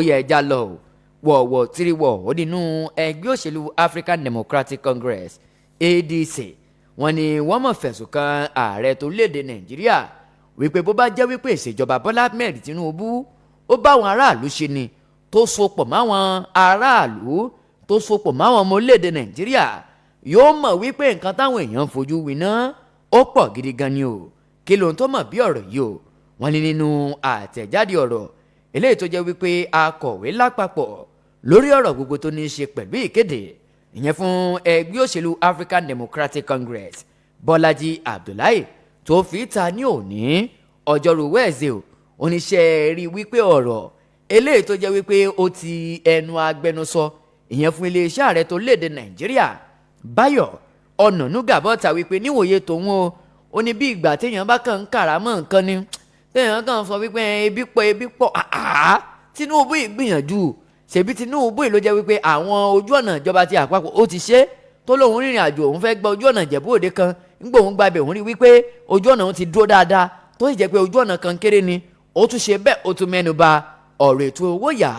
yẹ ẹja lọ wọ̀ọ̀wọ̀ tìrìwọ̀ ó nínú ẹgbẹ́ òṣèlú African Democratic Congress ADC wọ́n ní wọ́n mọ̀ fẹ̀sùn kan ààrẹ tó léde Nàìjíríà wípé bó bá jẹ́ wípé ìṣèjọba Bọ́lá Ahmed Tinubu ó bá àwọn aráàlú ṣe ni tó sopọ̀ máwọn aráàlú tó sopọ̀ máwọn ọmọ orílẹ̀-èdè Nàìjíríà yóò mọ̀ wípé nǹkan táwọn èèyàn fojú winá ó pọ̀ gidi gan ni o kí lóhun tó mọ̀ bí ọ̀rọ̀ yìí o wọ́n ní nínú àtẹ̀jáde ọ̀rọ̀ eléyìí tó jẹ́ wípé akọ̀wé lápapọ̀ lórí ọ̀rọ̀ gbogbo tó ní í ṣe pẹ̀lú ìkéde ìyẹn fún ẹgbẹ́ òṣèlú African Democratic Congress Bọ́lájí Abdullahi tó fi ta ní òní ọjọ́rú wẹ́ẹ̀sì o oníṣẹ́ rí wípé ọ̀rọ̀ eléyìí tó jẹ́ wípé ó ti ẹnu agbẹnusọ ìyẹn fún iléeṣẹ́ ààrẹ tó léde Nàìjíríà Báyọ̀ Ọ̀nànúgà bọ́ta wípé níwòye tòun o ó ní bí ìgbà téèyàn bá kàn ń kàrámọ́ nǹkan ni téèyàn kàn sọ wípé ebi pọ̀ Tinubu ìgbìyànjú ṣèbí Tinubu ló jẹ́ wípé àwọn ojú ọ̀nà ìjọba ti àpapọ̀ ó ti ṣe tó lóun rìnrìn àjò òun fẹ́ gba ojú ọ̀nà Ìjẹ̀bú Òde kan nígbà òun gbàbẹ̀ òun rí wípé ojú ọ̀nà òun ti dúró dáadáa tó sì jẹ́ pé ojú ọ̀nà kan kéré ni ó tún ṣe bẹ́ẹ̀ ó tún mẹ́nu bà ọ̀rọ̀ ètò owó yá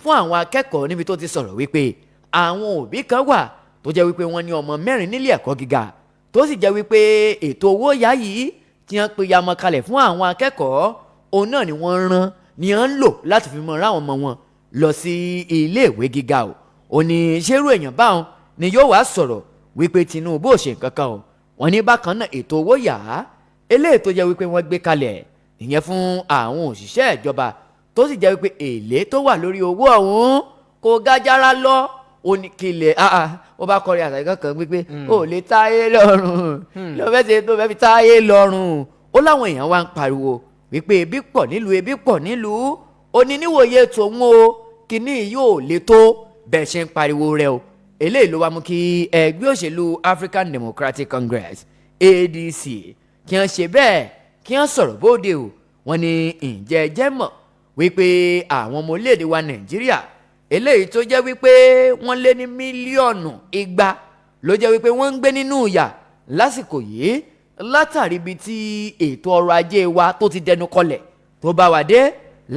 fún àwọn akẹ́kọ̀ọ́ níbi tó ti sọ̀rọ̀ wípé àwọn òbí kan wà tó jẹ́ wípé wọ́n ní ọmọ 4 nílé ẹ̀kọ́ gíga tó sì jẹ́ wípé ètò owó yá yìí tí wọ́n pe yamọ kalẹ̀ fún àwọn akẹ́kọ̀ọ́ òun náà ni wọ́n rán ni wọ́n ń lò láti fi mọ ráwọn ọmọ wọn lọ sí iléèwé gíga o ò ní ṣerú èèyàn báwọn ni yóò wá sọ̀rọ̀ wípé Tinubu ò ṣe nǹkan kan o wọ́n ní bákan náà ètò owó yá eléyìí tó jẹ́ wípé wọ́n gbé kalẹ̀ ìyẹn fún àwọn òṣìṣẹ́ ìjọba tó sì jẹ́ wípé èlé tó wà lórí owó ọ̀hún kò gájára lọ ó ní kílẹ̀ ó bá kọrin àtàkùn kan wípé ó lè táyé lọ́rùn lọ́fẹ́ ṣe tó fẹ́ fi táyé lọ́rùn ó láwọn èèyàn wá ń pariwo wípé ebi pọ̀ nílùú ó ní níwòye tòun o kíní yóò lè tó bẹ́ẹ̀ ṣe ń pariwo rẹ o eléyìí ló wá mú kí ẹgbẹ́ òṣèlú African Democratic Congress ADC kí wọ́n ṣe bẹ́ẹ̀ kí wọ́n sọ̀rọ̀ bóde o wọ́n ní ǹjẹ́ jẹ́ mọ̀ wípé àwọn ọmọ orílẹ̀-èdè wa Nàìjíríà eléyìí tó jẹ́ wípé wọ́n lé ní mílíọ̀nù 200 ló jẹ́ wípé wọ́n ń gbé nínú ìyà lásìkò yìí látàrí ibi tí ètò ọrọ̀ ajé wa tó ti dẹnu kọlẹ̀ tó bá wà dé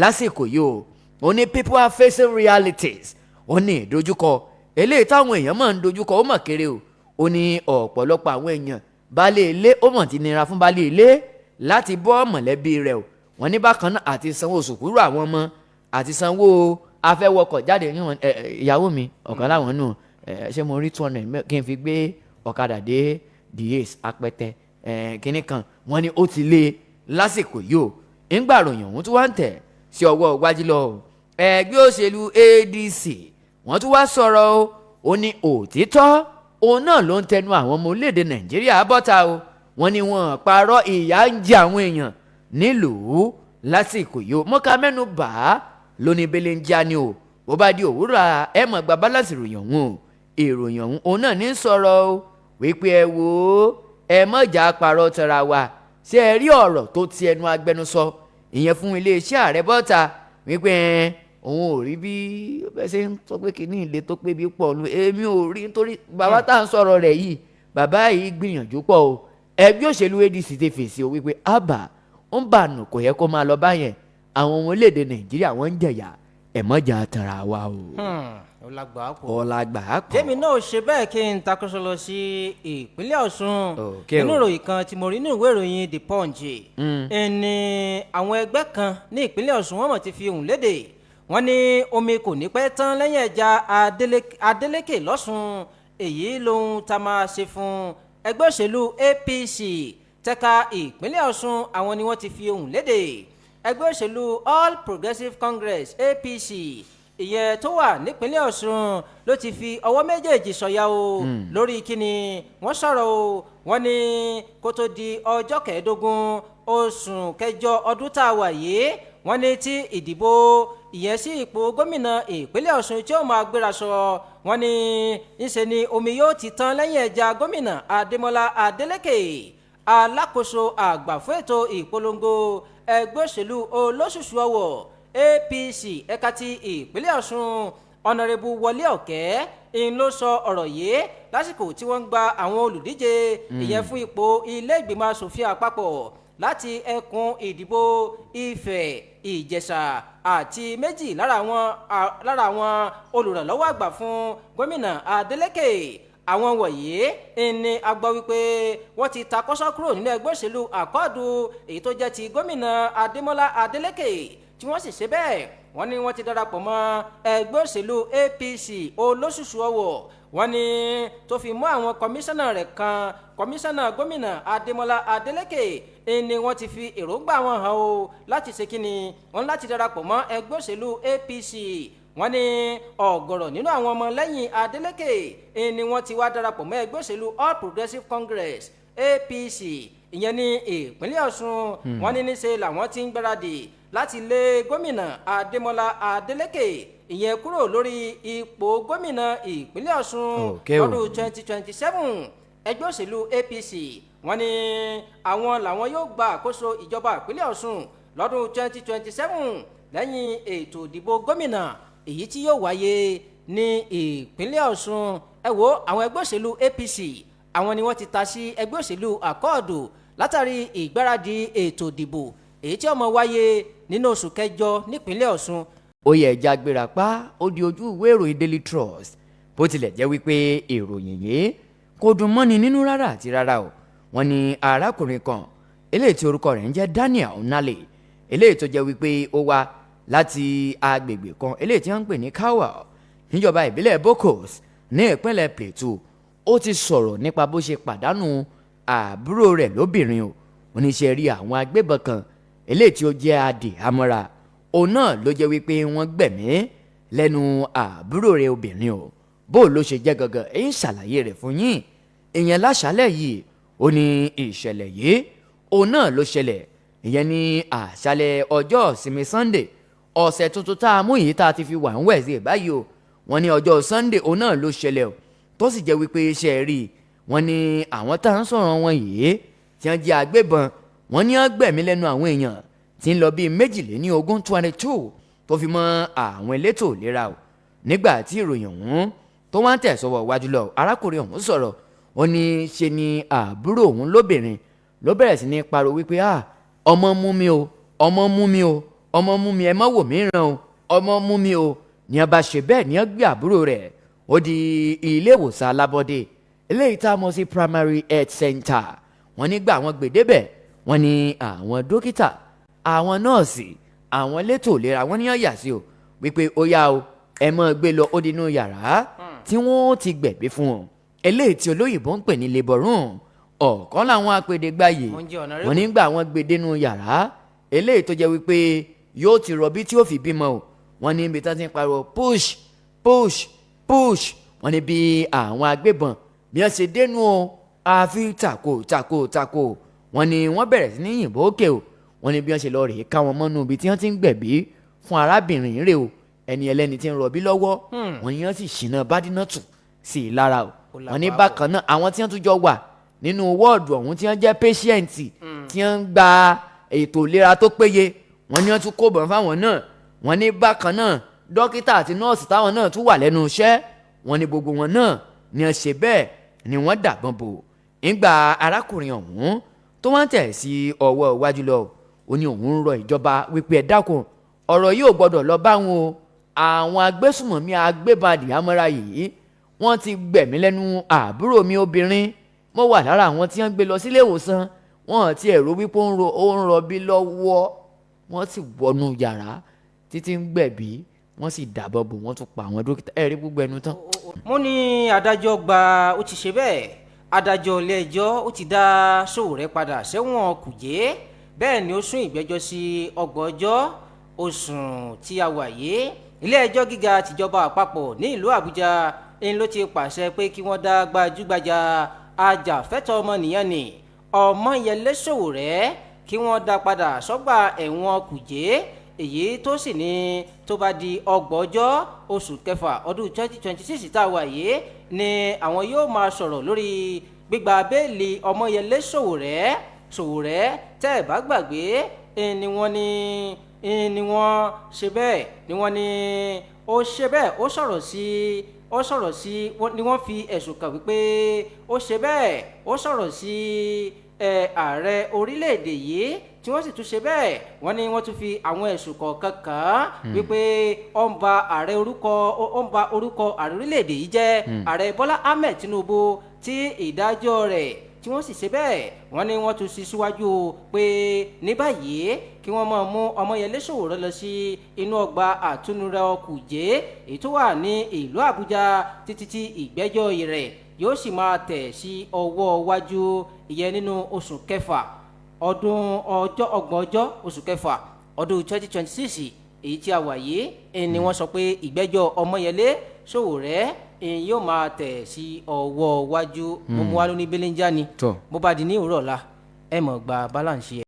lásìkò yìí o ó ní people are facing realities ó ní ìdojúkọ eléyìí táwọn èèyàn máa ń dojúkọ ó mọ̀ kéré o ó ní ọ̀pọ̀lọpọ̀ àwọn èèyàn baálé ilé ó mọ̀ ti nira fún baálé ilé láti bọ́ mọ̀lẹ́bí rẹ̀ o wọ́n ní bákan náà àti sanwó sùkúrù àwọn ọmọ àti sanwó afẹ́wọkọ̀ jáde ìyàwó mi ọ̀kan láwọn nù ṣé mo rí 200 kí n fi gbé ọ̀kadà dé DS apẹtẹ kínní kan wọ́n ní ó ti lé lásìkò yìí o ńgbà ròyìn òun tún wá ń tẹ̀ sí ọwọ́ iwájú lọ ẹgbẹ́ òṣèlú ADC wọ́n tún wá sọ̀rọ̀ o ó ní òtítọ́ òun náà ló ń tẹnu àwọn ọmọ orílẹ̀-èdè Nàìjíríà bọ́ta o wọ́n ní wọ́n parọ́ ìyà ń jẹ àwọn èèyàn nílùú lásìkò yìí o mọ́ká mẹ́nu bà á lóní bẹ́lẹ̀ ń já ni o bó bá di òwúrọ̀ ẹ mọ̀ gba balance ìròyìn ọ̀hún o ìròyìn ọ̀hún òun náà ní sọ̀rọ̀ o wípé ẹ wò ó ẹ mọ̀jà parọ́ tara wa ṣé ẹ rí ọ̀rọ̀ tó ti ẹnu agbẹnusọ ìyẹn fún iléeṣẹ́ ààrẹ bọ́ta wípé òun ò rí bí bẹ́ẹ̀ ṣe ń sọ pé kìíní ilé tó pé bí pọ̀ lu èmi ò rí nítorí bàbá tá à ń sọ̀rọ̀ rẹ̀ yìí bàbá yìí gbìyànjú pọ̀ o ẹgbẹ́ òṣèlú ADC ti fèsì o wípé àbá ń bànú kò yẹ kó máa lọ báyẹn àwọn ọmọ orílẹ̀-èdè Nàìjíríà wọ́n ń jẹ̀yà ẹ̀mọ́jà tara wa o. ọ̀làgbà pọ̀. tèmi náà ṣe bẹ́ẹ̀ kí n takọ́sọ lọ sí ìpínlẹ̀ Ọ̀ṣun nínú ìròyìn kan tí mo rí nínú ìwé ìròyìn The Punch ẹni àwọn ẹgbẹ́ kan ní ìpínlẹ̀ Ọ̀ṣun wọ́n mọ̀ ti fi ohùn lédè wọ́n ní omi kò ní pẹ́ tán lẹ́yìn ẹja Adeleke lọ́sùn èyí lohun tá a máa ṣe fún ẹgbẹ́ òṣèlú APC tẹ́ka ìpínlẹ̀ Ọ̀ṣun àwọn ni wọ́n ti fi ohùn lédè ẹgbẹ́ òṣèlú All Progressives Congress APC ìyẹn tó wà nípínlẹ̀ Ọ̀ṣun ló ti fi ọwọ́ méjèèjì sọ̀yà o lórí kíni wọ́n sọ̀rọ̀ o wọ́n ní kó tó di ọjọ́ 15 oṣù kẹjọ ọdún tá a wà yìí wọ́n ní tí ìdìbò ìyẹn sí ipò gómìnà ìpínlẹ̀ Ọ̀ṣun tí ó máa gbéra sọ wọ́n ní ńṣe ni omi yóò ti tán lẹ́yìn ẹja gómìnà Adémọ́lá Adélékè alákòóso àgbà fún ètò ìpolongo ẹgbẹ́ òṣèlú olóṣùṣù ọwọ̀ APC ẹ̀ka ti ìpínlẹ̀ Ọ̀ṣun ọ̀nàrẹ́bù Wọlé Ọ̀kẹ́ ń ló sọ ọ̀rọ̀ yìí lásìkò tí wọ́n ń gba àwọn olùdíje ìyẹn fún ipò ilé ìgbìmọ̀ asòfin àpapọ̀ láti ẹkùn ìdìbò Ifẹ̀, Ìjẹ̀ṣà àti méjì lára àwọn olùrànlọ́wọ́ àgbà fún gómìnà Adeleke. Àwọn wọ̀nyí ni a gbọ́ wípé wọ́n ti ta kọ́sọ́ kúrò nínú ẹgbẹ́ òṣèlú àkọ́ọ̀dù èyí tó jẹ́ ti gómìnà Adémọ́lá Adeleke, tí wọ́n sì ṣe bẹ́ẹ̀ wọ́n ní wọ́n ti darapọ̀ mọ́ ẹgbẹ́ òṣèlú APC olóṣùṣù ọwọ̀. Wọ́n ní tó fi mọ́ àwọn kọmíṣánná rẹ̀ kan, kọmíṣánná gómìnà Adémọ́lá Adeleke ni wọ́n ti fi èròǹgbà wọn hàn o láti ṣe kíni, wọ́n láti darapọ̀ mọ́ ẹgbẹ́ òṣèlú APC. Wọ́n ní ọ̀gọ̀rọ̀ nínú àwọn ọmọ lẹ́yìn Adeleke ni wọ́n ti wá darapọ̀ mọ́ ẹgbẹ́ òṣèlú All Progressives Congress APC ìyẹn ní ìpínlẹ̀ Ọ̀ṣun. Wọ́n ní níṣe làwọn ti ń gbáradì láti lé gómìnà Adémọ́lá Adeleke ìyẹn kúrò lórí ipò gómìnà ìpínlẹ̀ Ọ̀ṣun lọ́dún 2027. Ẹgbẹ́ òṣèlú APC wọ́n ní àwọn làwọn yóò gba àkóso ìjọba ìpínlẹ̀ Ọ̀ṣun lọ́dún 2027 lẹ́yìn ètò ìdìbò gómìnà èyí tí yóò wáyé ní ìpínlẹ̀ Ọ̀ṣun. Ẹ wo àwọn ẹgbẹ́ òṣèlú APC àwọn ni wọ́n ti ta sí ẹgbẹ́ òṣèlú àkọọ̀dù látàrí ìgbáradì ètò ìdìbò èyí tí ó máa wáyé nínú oṣù kẹjọ nípínlẹ̀ Ọ̀ṣun. Ó yẹ ẹja gbéra pa ó di ojú ìwé ìròyìn Daily Trust bó tilẹ̀ jẹ́ wípé ìròyìn yìí kò dùn mọ́ni nínú rárá àti rárá o. Wọ́n ní arákùnrin kan eléyìí tí orúkọ rẹ̀ ń jẹ́ Daniel Nale eléyìí tó jẹ́ wípé ó wá láti agbègbè kan eléyìí tí wọ́n ń pè ní Kawa níjọba ìbílẹ̀ Bokos ní ìpínlẹ̀ Plateau. Ó ti sọ̀rọ̀ nípa bó ṣe pàdánù àbúrò rẹ̀ lóbìnrin o. Oníṣẹ́ rí àwọn agbébọn kan eléyìí tí ó jẹ́ adìhámọ́ra òun náà ló jẹ́ wípé wọ́n gbẹ̀mí lẹ́nu àbúrò rẹ̀ obìnrin o. Bó ló ṣe jẹ́ gangan èyí ṣàlàyé rẹ̀ fún yín ìyẹn láṣálẹ̀ yìí. Ó ní ìṣẹ̀lẹ̀ yìí òun náà ló ṣẹlẹ̀ ìyẹn ní àṣálẹ̀ ọjọ́ ìsinmi Sunday ọ̀sẹ̀ tuntun tá a mú yìí tá a ti fi wà ń wẹ̀sẹ̀ báyìí o. Wọ́n ní ọjọ́ Sunday òun náà ló ṣẹlẹ̀ o tó sì jẹ́ wípé iṣẹ́ rí wọ́n ní àwọn tá à ń sọ̀rọ̀ wọn yìí tí wọ́n jẹ́ agbébọn wọ́n ní wọ́n gbẹ̀mí lẹ́nu àwọn èèyàn tí ń lọ bíi 22 tó fi mọ́ àwọn elétò ìlera o. Nígbà tí ìròyìn ọ̀hún tó wá ń tẹ̀sọ́wọ́ wájú lọ arákùnrin ọ̀hún sọ̀rọ̀ ó ní ṣe ni àbúrò òun lóbìnrin ló bẹ̀rẹ̀ sí ní pariwo wípé ọmọ mú mi o, ọmọ mú mi o, ọmọ mú mi, ẹ má wò mí ràn o, ọmọ mú mi o. Ní a bá ṣe bẹ́ẹ̀ ní a gbé àbúrò rẹ̀ ó di ilé ìwòsàn alábọ́dé eléyìí tá a mọ̀ sí primary health center. Wọ́n nígbà àwọn gbèdébẹ̀ wọ́n ní àwọn dókítà àwọn nọ́ọ̀sì àwọn elétò ìlera wọ́n ní ọ̀yà sí o wípé ó yá o ẹ mọ́ gbé lọ ó dínú yàrá tí wọ́n ti gbẹ̀bí fún wọn eléyìí tí olóyìnbó ń pè ní labour room. Ọ̀kan làwọn apèdègbàyè wọ́n nígbà àwọn gbèdénú yàrá eléyìí tó jẹ́ wípé yóò ti rọbí tí ó fi bímọ o. Wọ́n ní ibi tí wọ́n ti ń pariwo push push push. Wọ́n ní bí àwọn agbébọn bí wọ́n ṣe dénú o àfi tako tako tako. Wọ́n ní wọ́n bẹ̀rẹ̀ sí ní yìnbọn òkè o. Wọ́n ní bí wọ́n ṣe lọ rèé ká wọn mọ́nú ibi tí wọ́n ti ń gbẹ̀bí fún arábìnrin rẹ̀ o ẹni ẹlẹ́ni tí ń rọbí lọ́wọ́. Wọ́n ní wọ́n sì ṣìnà bádínàtù sí i lára o. Wọ́n ní bákan náà àwọn tí wọ́n tún jọ wà nínú wọ́ọ̀dù ọ̀hún tí wọ́n jẹ́ pẹ́ṣíẹ̀ǹtì tí wọ́n ń gba ètò ìlera tó péye wọ́n ní wọ́n tún kó bọ̀n fáwọn náà. Wọ́n ní bákan náà dókítà àti nọ́ọ̀sì táwọn náà tún wà lẹ́nu iṣẹ́ wọ́n ní gbogbo wọn náà ni wọ́n ṣe bẹ́ẹ̀ ni wọ́n dàbọn bò. Nígbà arákùnrin ọ̀hún tó wọ́n tẹ̀ sí ọwọ́ iwájú lọ ó ní òun ń rọ ìjọba wípé ẹ dákun ọ̀rọ̀ yìí ò gbọ́dọ̀ lọ bá wọn o. Àwọn agbésùmọ̀mí agbébadì amọ́ra yìí wọ́n ti gbẹ̀mí lẹ́nu àbúrò mi obìnrin mo wà lára àwọn tí wọ́n gbé lọ sílé ìwòsàn wọ́n ti ẹ̀rọ wípé ó ń rọbí lọ́wọ́ wọ́n sì wọnú yàrá títí ń gbẹ̀bí wọ́n sì dàbọ̀ bò wọ́n tún pa àwọn dókítà ẹ̀rí gbogbo ẹnu tán. mo ní adájọ́ gba ó ti ṣe bẹ́ẹ̀ adájọ́ ilé ẹjọ́ ó ti dá Sowore padà sẹ́wọ̀n Kùjé bẹ́ẹ̀ ni ó sún ìgbẹ́jọ́ sí 30 ọjọ́ oṣù tí a wà yìí. Ilé ẹjọ́ gíga tìjọba àpapọ̀ ní ìlú Àbújá ń ló ti pàṣẹ pé kí wọ́n dá gbajúgbajà ajàfẹ́tọ̀ọ́ ọmọnìyàn ní Ọmọyẹlé Sowore kí wọ́n dá padà sọ́gbà ẹ̀wọ̀n Kùjé èyí tó sì ní tó bá di 30 ọjọ́ oṣù kẹfà ọdún 2026 tá a wà yìí ni àwọn yóò máa sọ̀rọ̀ lórí gbígba béèlì Ọmọyẹlé Sowore tẹ́ ẹ̀ bá gbàgbé ni wọ́n ṣe bẹ́ẹ̀ ni wọ́n ní ó ṣe bẹ́ẹ̀ ó sọ̀rọ̀ sí ni wọ́n fi ẹ̀sùn kàn wípé ó ṣe bẹ́ẹ̀ ó sọ̀rọ̀ sí ààrẹ orílẹ̀-èdè yìí tí wọ́n sì tún ṣe bẹ́ẹ̀ wọ́n ní wọ́n tún fi àwọn ẹ̀sùn kọ̀ọ̀kan kàn án wípé ó ń ba orúkọ ààrẹ orílẹ̀-èdè yìí jẹ́ ààrẹ Bọ́lá Ahmed Tinubu tí ìdájọ́ rẹ̀ tí wọ́n sì ṣe bẹ́ẹ̀ wọ́n ní wọ́n tún sí síwájú pé ní báyìí kí wọ́n máa mú Ọmọyẹlé Sowore lọ sí inú ọgbà àtúnirọ̀ Kùjé èyí tó wà ní ìlú Àbújá títí tí ìgbẹ́jọ́ rẹ̀ yóò sì máa tẹ̀ sí ọwọ́ wájú ìyẹn nínú oṣù kẹfà ọgbọ̀n ọjọ́ oṣù kẹfà ọdún 2026 èyí tí a wà yìí ni wọ́n sọ pé ìgbẹ́jọ́ Ọmọyẹlé Sowore yóò máa tẹ̀ sí ọwọ́ wájú mo mú wa lóní belenja ni bó bá di ní òwúrọ̀ ọ̀la ẹ mọ̀ gba balance yẹ.